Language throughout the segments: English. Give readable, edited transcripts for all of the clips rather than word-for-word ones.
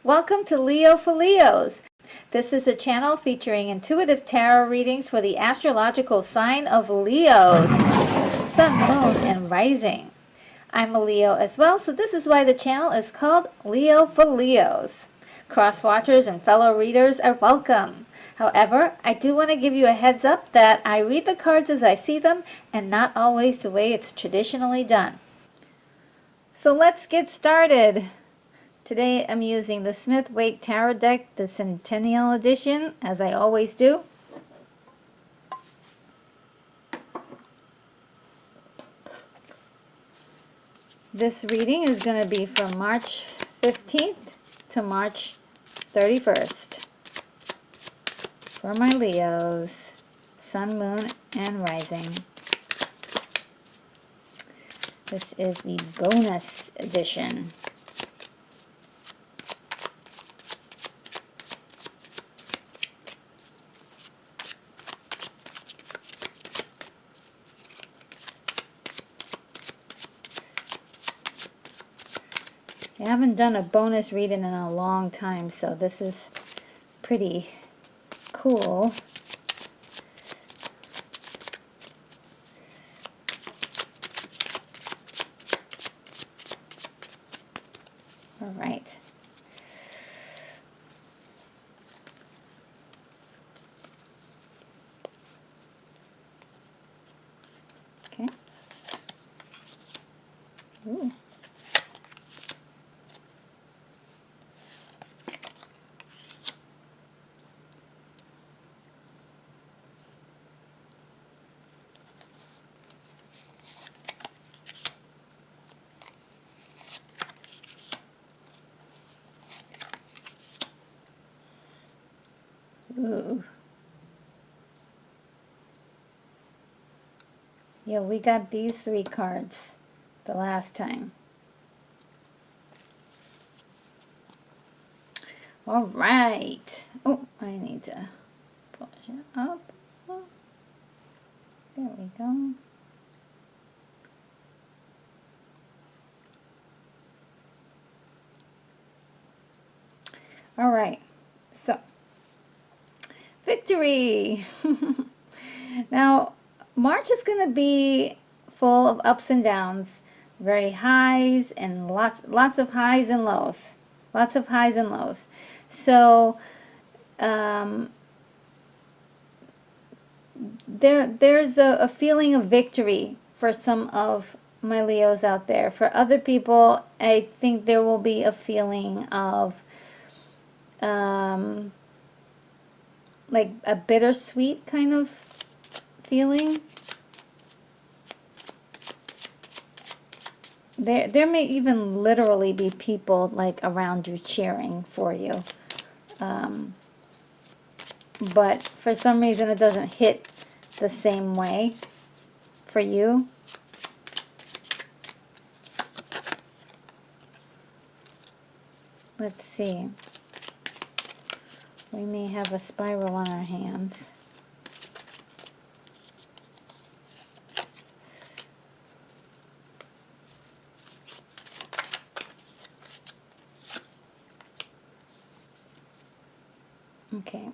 Welcome to Leo for Leos. This is a channel featuring intuitive tarot readings for the astrological sign of Leos, Sun, Moon, and Rising. I'm a Leo as well, so this is why the channel is called Leo for Leos. Cross-watchers and fellow readers are welcome. However, I do want to give you a heads up that I read the cards as I see them and not always the way it's traditionally done. So let's get started. Today I'm using the Smith-Waite Tarot deck, the Centennial Edition, as I always do. This reading is going to be from March 15th to March 31st for my Leos, Sun, Moon, and Rising. This is the bonus edition. I haven't done a bonus reading in a long time, so this is pretty cool. All right. Okay. Ooh. Ooh. Yeah, we got these three cards the last time. All right. Oh, I need to push it up. Oh, there we go. All right. So, victory. Now, March is going to be full of ups and downs, very highs and lots of highs and lows. Lots of highs and lows. So, there's a feeling of victory for some of my Leos out there. For other people, I think there will be a feeling of like a bittersweet kind of feeling. There may even literally be people like around you cheering for you. But for some reason it doesn't hit the same way for you. Let's see. We may have a spiral on our hands. Okay.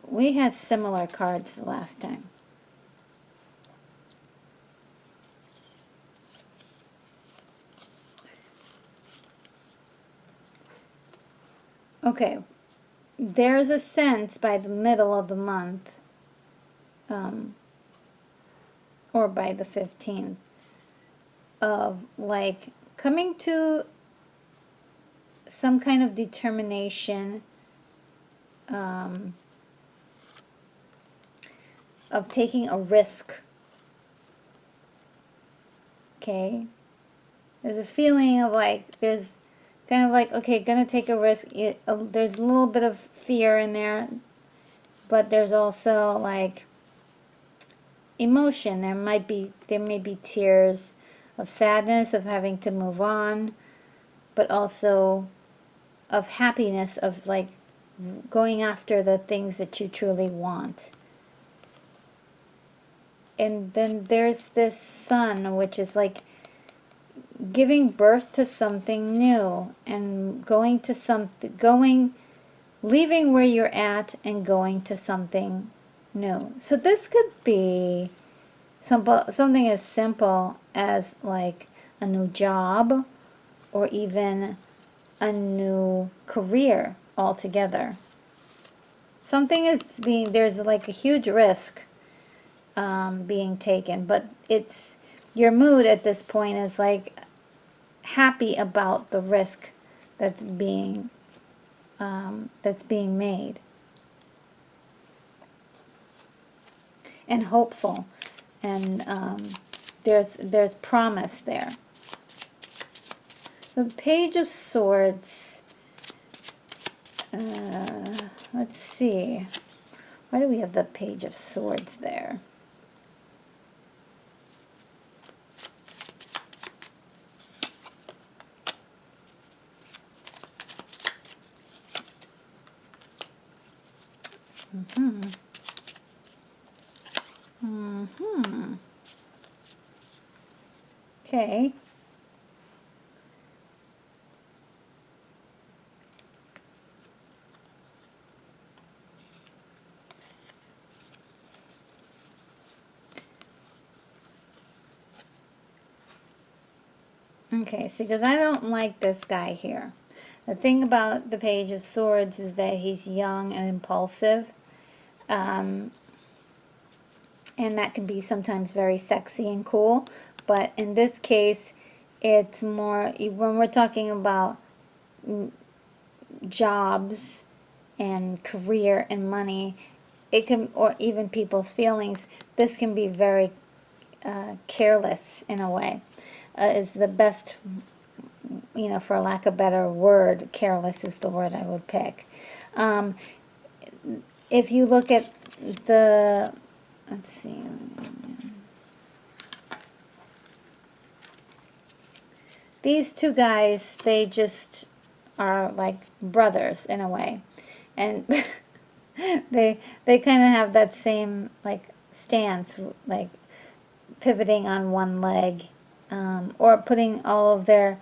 We had similar cards the last time. Okay. There's a sense by the middle of the month, or by the 15th, of like coming to some kind of determination of taking a risk. Okay? There's a feeling of like, there's kind of like, okay, gonna take a risk. There's a little bit of fear in there, but there's also like emotion. There may be tears of sadness, of having to move on, but also of happiness, of like going after the things that you truly want. And then there's this sun, which is like giving birth to something new and going to something, leaving where you're at and going to something new. So this could be something as simple as like a new job or even a new career altogether. Something is there's like a huge risk being taken, but it's your mood at this point is like happy about the risk that's being made, and hopeful, and there's promise there. The Page of Swords. Let's see. Why do we have the Page of Swords there? Okay. Okay, see, because I don't like this guy here. The thing about the Page of Swords is that he's young and impulsive. And that can be sometimes very sexy and cool. But in this case, it's more, when we're talking about jobs and career and money, it can, or even people's feelings, this can be very careless in a way. Is the best, for lack of a better word, careless is the word I would pick. If you look at the, let's see, these two guys, they just are like brothers in a way, and they kind of have that same like stance, like pivoting on one leg, or putting all of their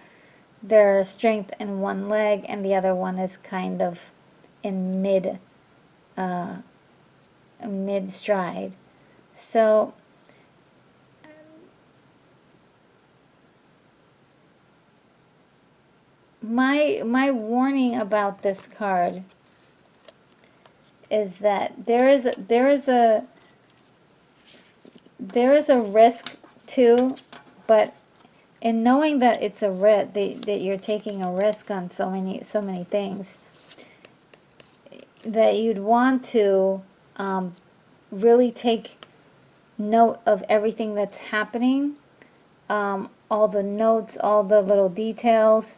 strength in one leg, and the other one is kind of in mid stride. So my warning about this card is that there is a risk too, but in knowing that it's a risk, that you're taking a risk on so many things, that you'd want to really take note of everything that's happening, all the notes, all the little details,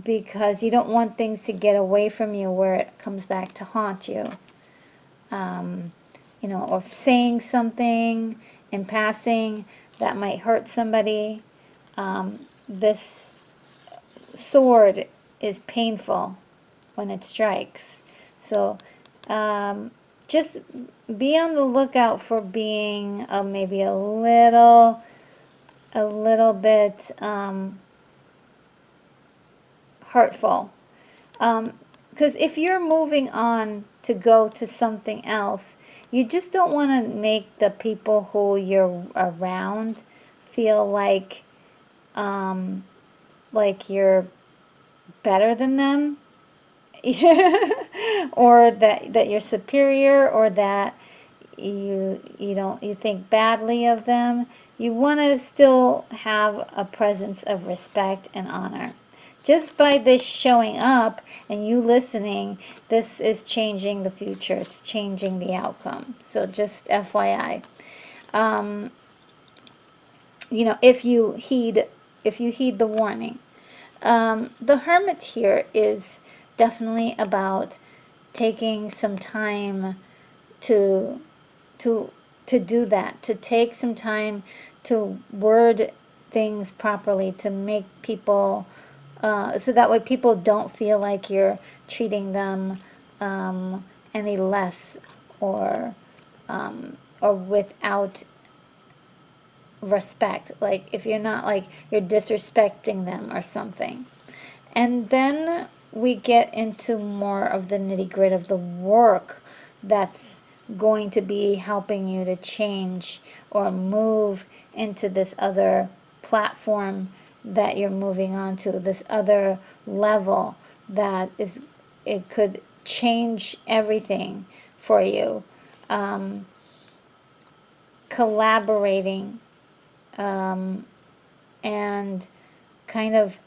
because you don't want things to get away from you where it comes back to haunt you. Or saying something in passing that might hurt somebody. This sword is painful when it strikes. So just be on the lookout for being maybe a little bit hurtful. Because if you're moving on to go to something else, you just don't want to make the people who you're around feel like you're better than them, or that you're superior, or that you think badly of them. You want to still have a presence of respect and honor. Just by this showing up and you listening, this is changing the future. It's changing the outcome. So just FYI. If you heed the warning. The Hermit here is definitely about taking some time to do that, to take some time to word things properly, to make people, so that way people don't feel like you're treating them any less, or without respect, like if you're not, like you're disrespecting them or something. And then we get into more of the nitty-gritty of the work that's going to be helping you to change or move into this other platform that you're moving on to, this other level that is, it could change everything for you. Collaborating and kind of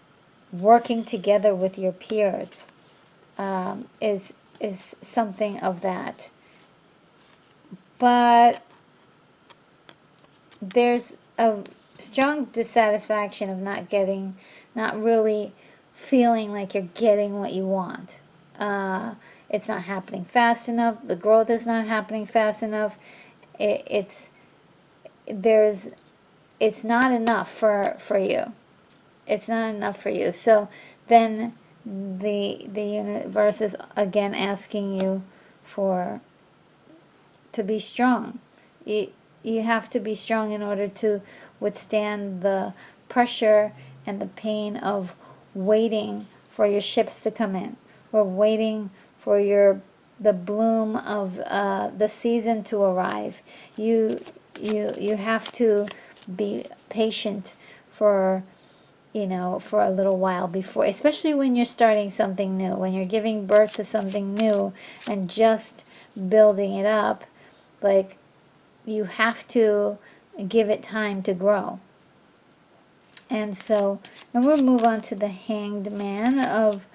working together with your peers is something of that. But there's a strong dissatisfaction of not really feeling like you're getting what you want. It's not happening fast enough. The growth is not happening fast enough. It's not enough for you. It's not enough for you. So then the universe is again asking you to be strong. You have to be strong in order to withstand the pressure and the pain of waiting for your ships to come in, or waiting for the bloom of the season to arrive. You have to be patient for for a little while before, especially when you're starting something new, when you're giving birth to something new and just building it up. Like, you have to give it time to grow. And so, and we'll move on to the Hanged Man of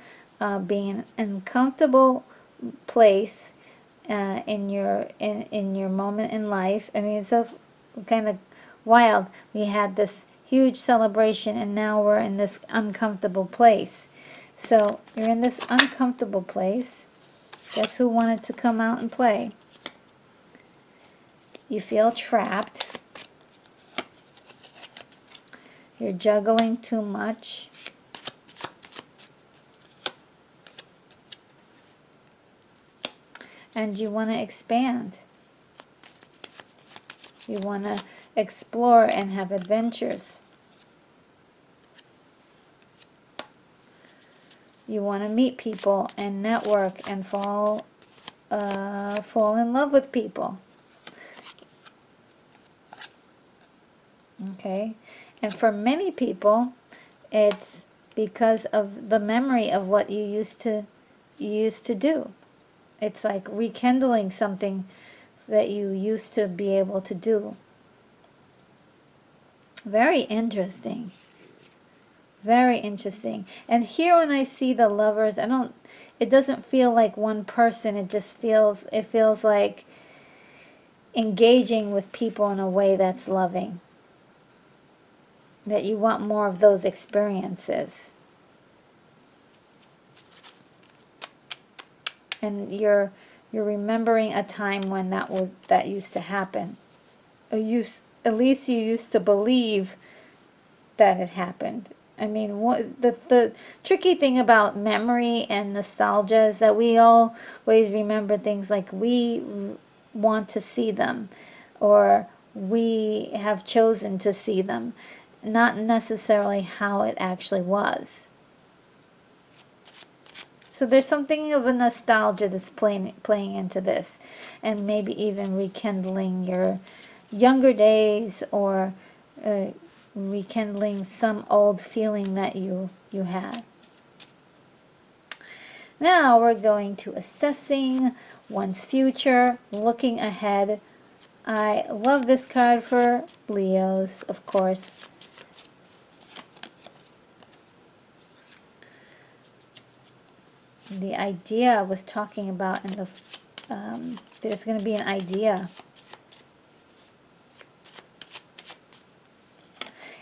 being in an uncomfortable place in your moment in life. I mean, it's so kind of wild. We had this huge celebration, and now we're in this uncomfortable place. So you're in this uncomfortable place. Guess who wanted to come out and play? You feel trapped. You're juggling too much. And you want to expand. You want to explore and have adventures. You want to meet people and network and fall in love with people. Okay? And for many people, it's because of the memory of what you used to do. It's like rekindling something that you used to be able to do. Very interesting. Very interesting. And here when I see the Lovers, it doesn't feel like one person. It feels like engaging with people in a way that's loving. That you want more of those experiences. And you're remembering a time when that used to happen. At least you used to believe that it happened. I mean, the tricky thing about memory and nostalgia is that we always remember things like we want to see them, or we have chosen to see them, not necessarily how it actually was. So there's something of a nostalgia that's playing into this, and maybe even rekindling your younger days, or rekindling some old feeling that you had. Now we're going to assessing one's future, looking ahead. I love this card for Leos, of course. The idea I was talking about in the there's going to be an idea.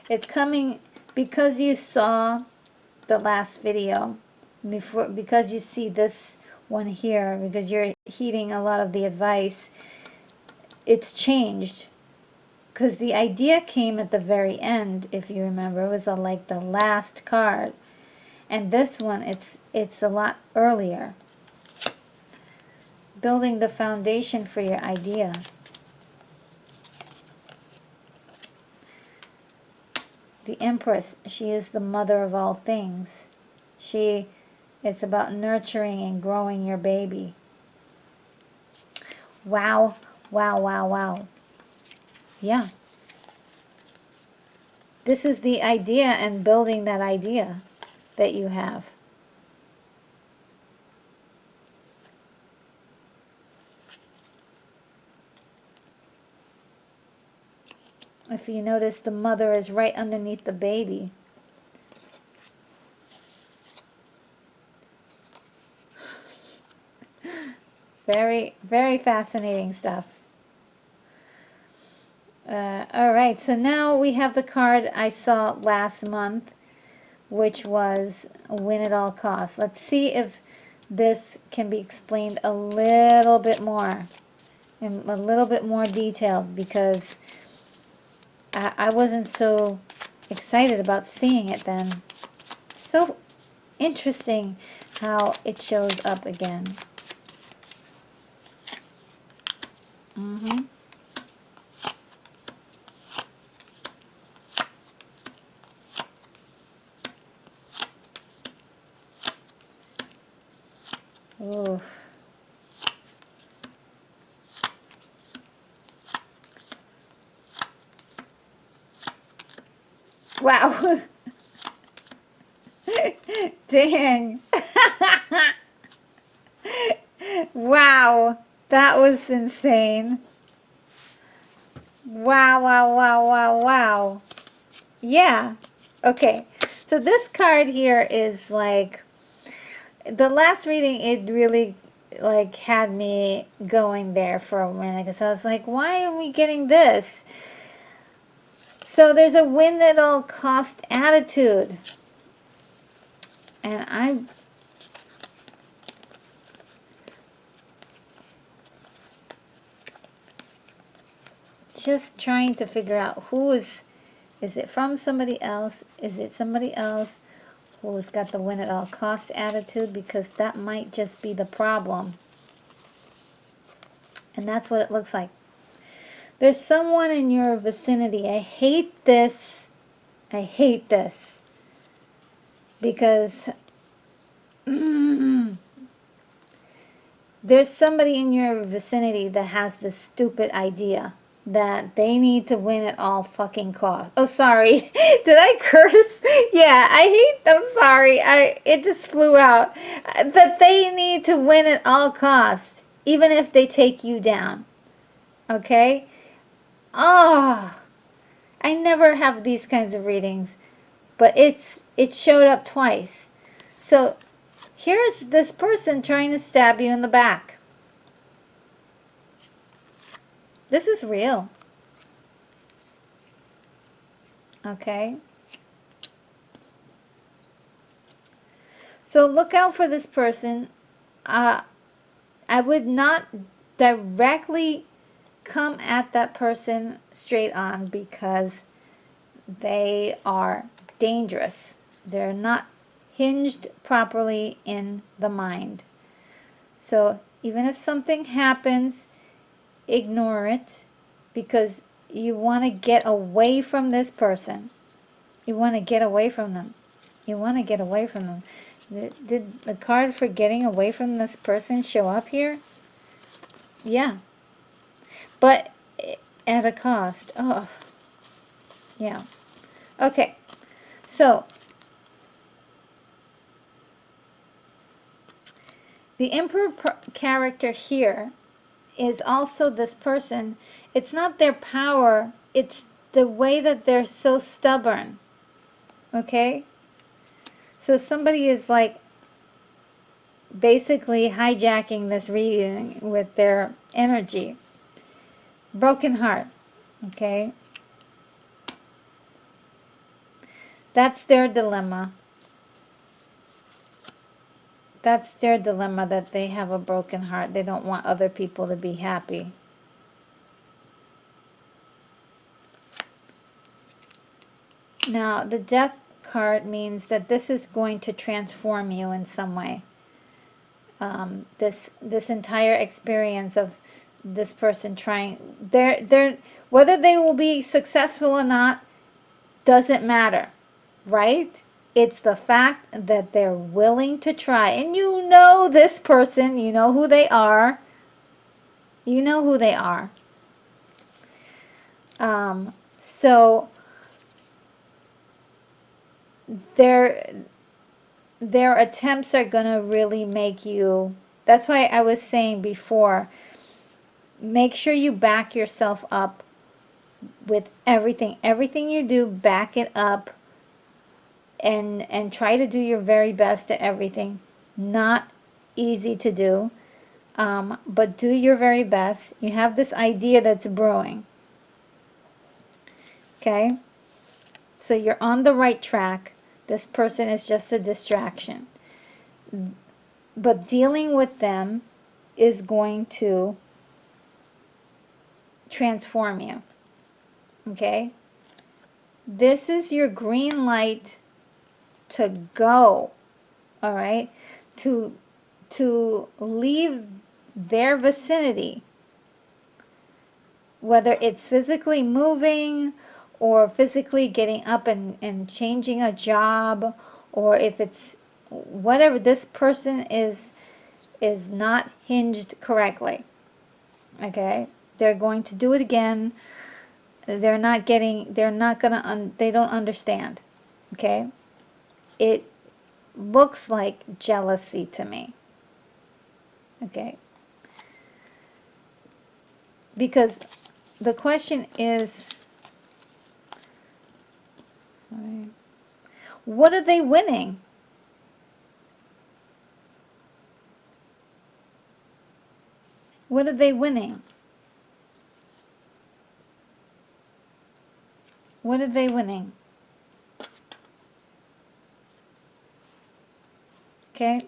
It's coming because you saw the last video, because you see this one here, because you're heeding a lot of the advice. It's changed because the idea came at the very end. If you remember, it was like the last card, and this one it's a lot earlier. Building the foundation for your idea. The Empress, she is the mother of all things. It's about nurturing and growing your baby. Wow, wow, wow, wow. Yeah. This is the idea and building that idea that you have. If you notice, the mother is right underneath the baby. Very, very fascinating stuff. All right, so now we have the card I saw last month, which was Win at All Costs. Let's see if this can be explained a little bit more, in a little bit more detailed, because I wasn't so excited about seeing it then. So interesting how it shows up again. Oof. Wow. Dang. Wow. That was insane. Wow, wow, wow, wow, wow. Yeah. Okay. So this card here is like, the last reading, it really like had me going there for a minute, because I was like, why are we getting this? So there's a win at all cost attitude. And I'm just trying to figure out who is it from somebody else? Is it somebody else who's got the win at all cost attitude? Because that might just be the problem. And that's what it looks like. There's someone in your vicinity. I hate this. I hate this. Because there's somebody in your vicinity that has this stupid idea that they need to win at all fucking costs. Oh, sorry. Did I curse? Yeah, I'm sorry. It just flew out. That they need to win at all costs, even if they take you down. Okay? Oh, I never have these kinds of readings, but it showed up twice. So here's this person trying to stab you in the back. This is real. Okay? So look out for this person. I would not directly come at that person straight on, because they are dangerous. They're not hinged properly in the mind. So even if something happens, ignore it, because you want to get away from this person. You want to get away from them. You want to get away from them. Did the card for getting away from this person show up here? Yeah. But at a cost. Oh. Yeah. Okay. So the Emperor character here is also this person. It's not their power, it's the way that they're so stubborn. Okay? So somebody is like basically hijacking this reading with their energy. Broken heart. Okay? That's their dilemma. That's their dilemma, that they have a broken heart. They don't want other people to be happy. Now, the Death card means that this is going to transform you in some way. This entire experience of this person trying, whether they will be successful or not, Doesn't matter, right? It's the fact that they're willing to try. And you know this person, you know who they are. You know who they are. So their attempts are going to really make you, that's why I was saying before, make sure you back yourself up with everything. Everything you do, back it up and try to do your very best at everything. Not easy to do, but do your very best. You have this idea that's brewing. Okay? So you're on the right track. This person is just a distraction. But dealing with them is going to transform you. Okay? This is your green light to go. All right? To leave their vicinity. Whether it's physically moving or physically getting up and changing a job, or if it's whatever, this person is not hinged correctly. Okay? They're going to do it again. They're not gonna, they don't understand. Okay? It looks like jealousy to me. Okay? Because the question is, what are they winning? What are they winning? What are they winning? Okay?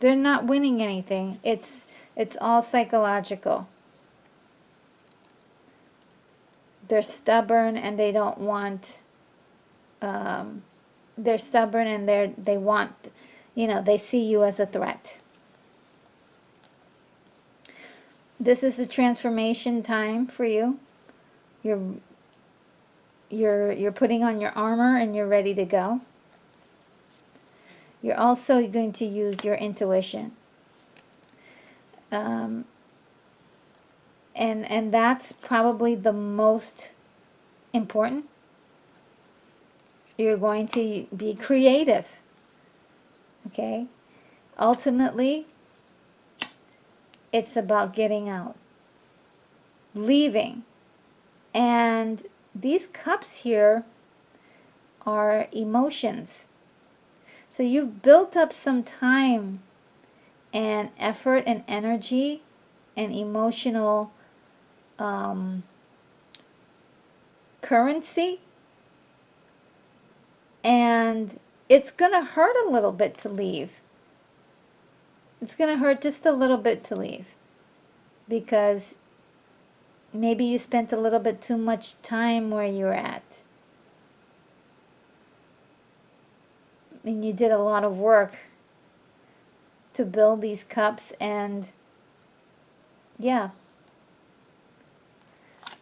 They're not winning anything. It's all psychological. They're stubborn and they don't want, they're stubborn and they want, they see you as a threat. This is a transformation time for you. You're putting on your armor and you're ready to go. You're also going to use your intuition. And that's probably the most important. You're going to be creative. Okay? Ultimately, it's about getting out. Leaving. And these cups here are emotions. So you've built up some time and effort and energy and emotional currency, and it's gonna hurt a little bit to leave. It's gonna hurt just a little bit to leave because maybe you spent a little bit too much time where you're at. And you did a lot of work to build these cups, and yeah.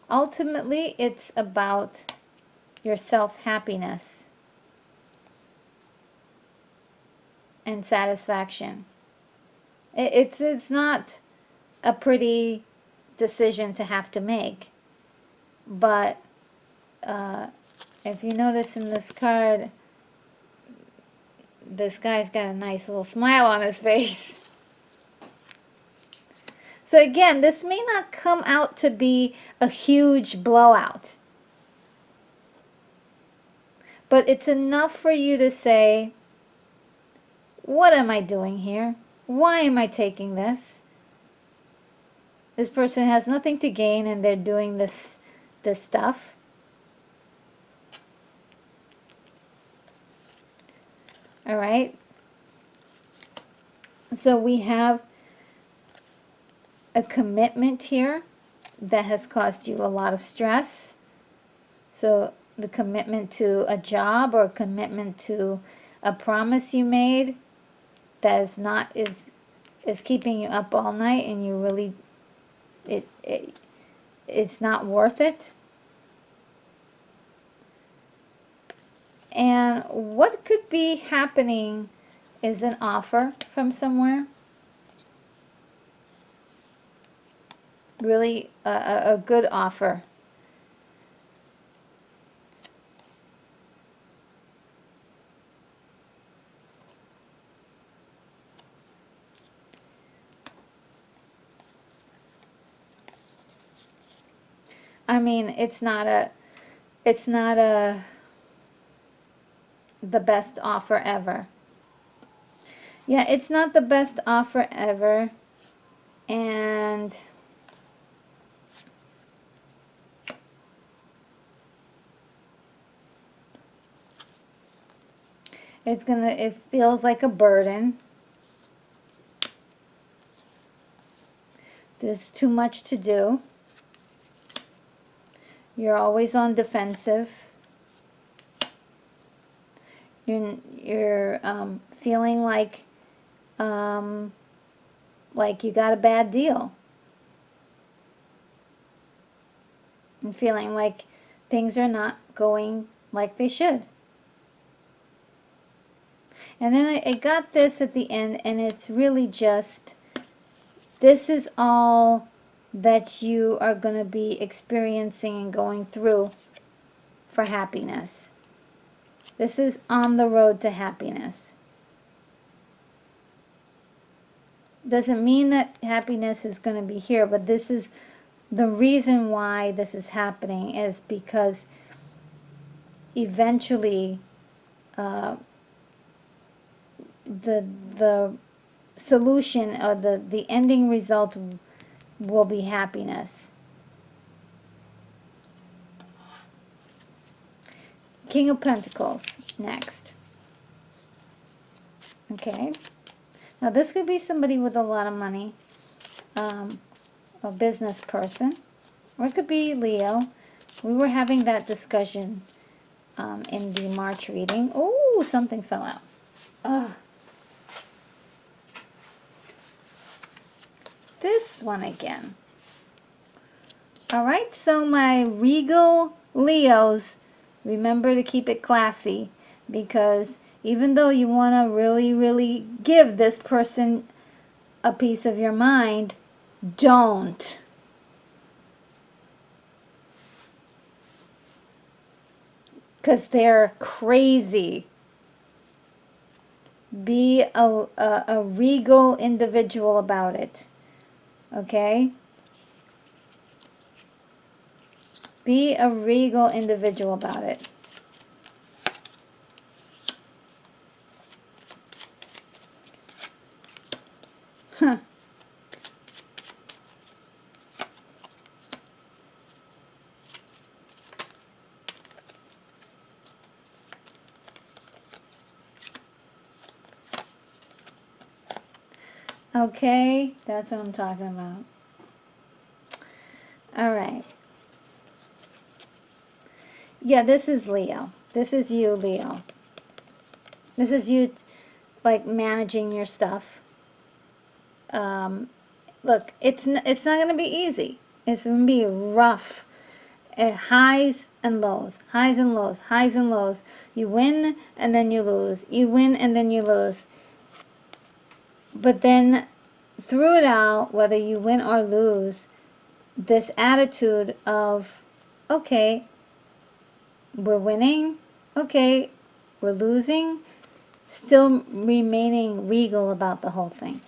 Ultimately, it's about your self-happiness and satisfaction. It's not a pretty decision to have to make, but if you notice in this card, this guy's got a nice little smile on his face. So again, this may not come out to be a huge blowout, but it's enough for you to say, what am I doing here? Why am I taking this? This person has nothing to gain and they're doing this stuff. All right. So we have a commitment here that has caused you a lot of stress. So the commitment to a job or commitment to a promise you made that is keeping you up all night, and you really it's not worth it. And what could be happening is an offer from somewhere. Really a good offer. I mean, it's not the best offer ever. Yeah, it's not the best offer ever. And it feels like a burden. There's too much to do. You're always on defensive. You're feeling like you got a bad deal. And feeling like things are not going like they should. And then I got this at the end, and it's really just, this is all that you are going to be experiencing and going through for happiness. This is on the road to happiness. Doesn't mean that happiness is going to be here, but this is the reason why this is happening, is because eventually the solution, or the ending result, will be happiness. King of Pentacles next. Okay. Now this could be somebody with a lot of money, a business person, or it could be Leo. We were having that discussion in the March reading. Oh, something fell out. Ugh. This one again. All right, so my Regal Leos, remember to keep it classy, because even though you want to really, really give this person a piece of your mind, don't. Because they're crazy. Be a regal individual about it. Okay? Be a regal individual about it. Huh. Okay, that's what I'm talking about. All right. Yeah, this is Leo. This is you, Leo. This is you, like, managing your stuff. Look, it's not going to be easy. It's going to be rough. Highs and lows, highs and lows, highs and lows. You win and then you lose. You win and then you lose. But then through it out, whether you win or lose, this attitude of, okay, we're winning, okay, we're losing, still remaining regal about the whole thing.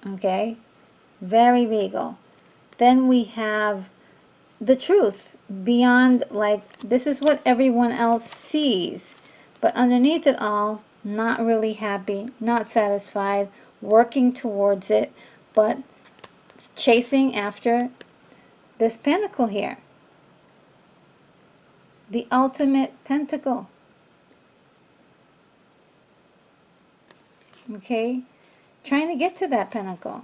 Okay? Very regal. Then we have the truth beyond, like, this is what everyone else sees. But underneath it all, not really happy, not satisfied, working towards it, but chasing after this pentacle here. The ultimate pentacle. Okay? Trying to get to that pinnacle.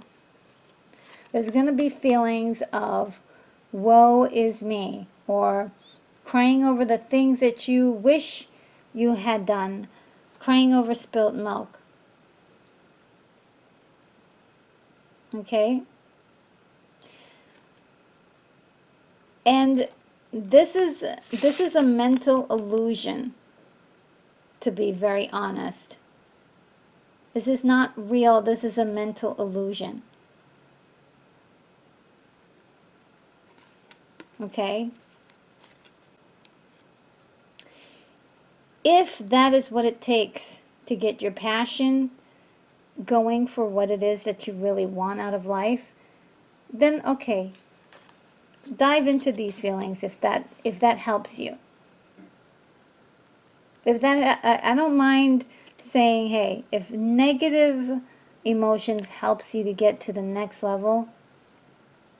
There's going to be feelings of woe is me, or crying over the things that you wish you had done, crying over spilt milk. Okay? And this is a mental illusion, to be very honest. This is not real. This is a mental illusion. Okay? If that is what it takes to get your passion going for what it is that you really want out of life, then okay, dive into these feelings if that helps you. If that, I don't mind saying, hey, if negative emotions helps you to get to the next level,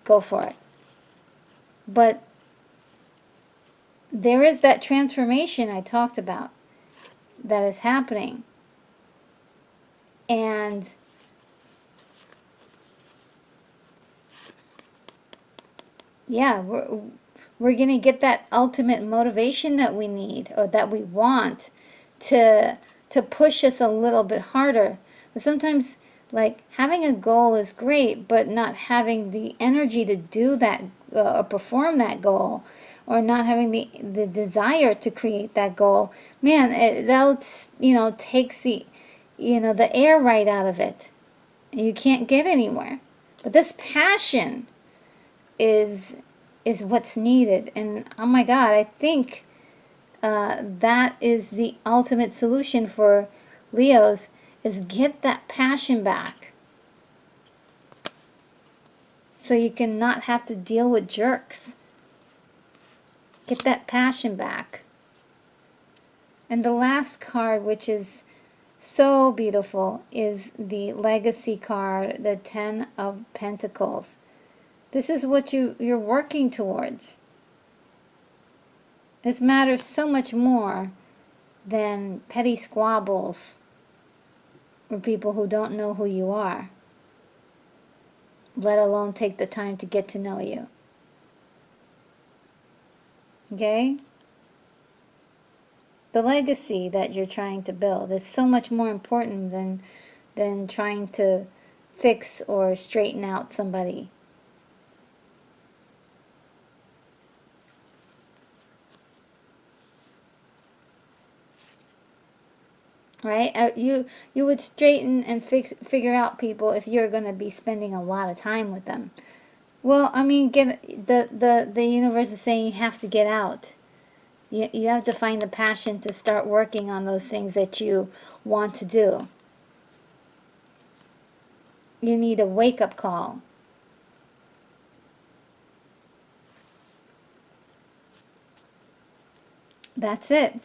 go for it. But there is that transformation I talked about that is happening. And yeah, we're going to get that ultimate motivation that we need or that we want to push us a little bit harder. But sometimes, like, having a goal is great, but not having the energy to do that or perform that goal, or not having the desire to create that goal, man, that takes the the air right out of it. You can't get anywhere. But this passion is what's needed, and oh my God, I think that is the ultimate solution for Leos, is get that passion back so you can not have to deal with jerks. Get that passion back. And the last card, which is so beautiful, is the Legacy card, the Ten of Pentacles. This is what you're working towards. This matters so much more than petty squabbles or people who don't know who you are, let alone take the time to get to know you. Okay? The legacy that you're trying to build is so much more important than trying to fix or straighten out somebody. Right? You would straighten and figure out people if you're going to be spending a lot of time with them. Well, I mean, the universe is saying you have to get out. You have to find the passion to start working on those things that you want to do. You need a wake-up call. That's it.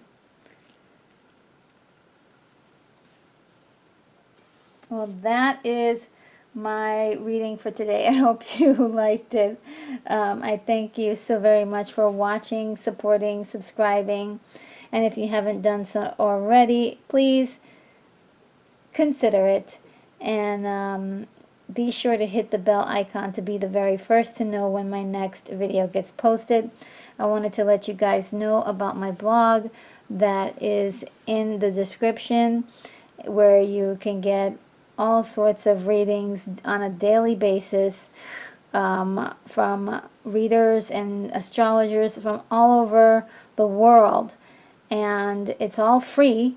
Well, that is my reading for today. I hope you liked it. I thank you so very much for watching, supporting, subscribing. And if you haven't done so already, please consider it. And be sure to hit the bell icon to be the very first to know when my next video gets posted. I wanted to let you guys know about my blog that is in the description, where you can get all sorts of readings on a daily basis from readers and astrologers from all over the world. And it's all free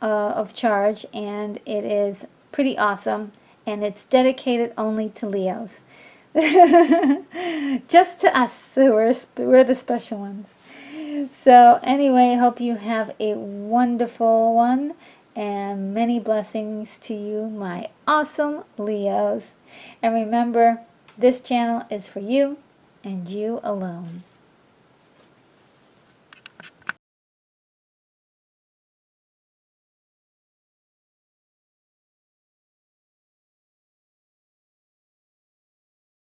of charge, and it is pretty awesome, and it's dedicated only to Leos. Just to us. We're the special ones. So anyway, I hope you have a wonderful one, and many blessings to you, my awesome Leos. And remember, this channel is for you and you alone.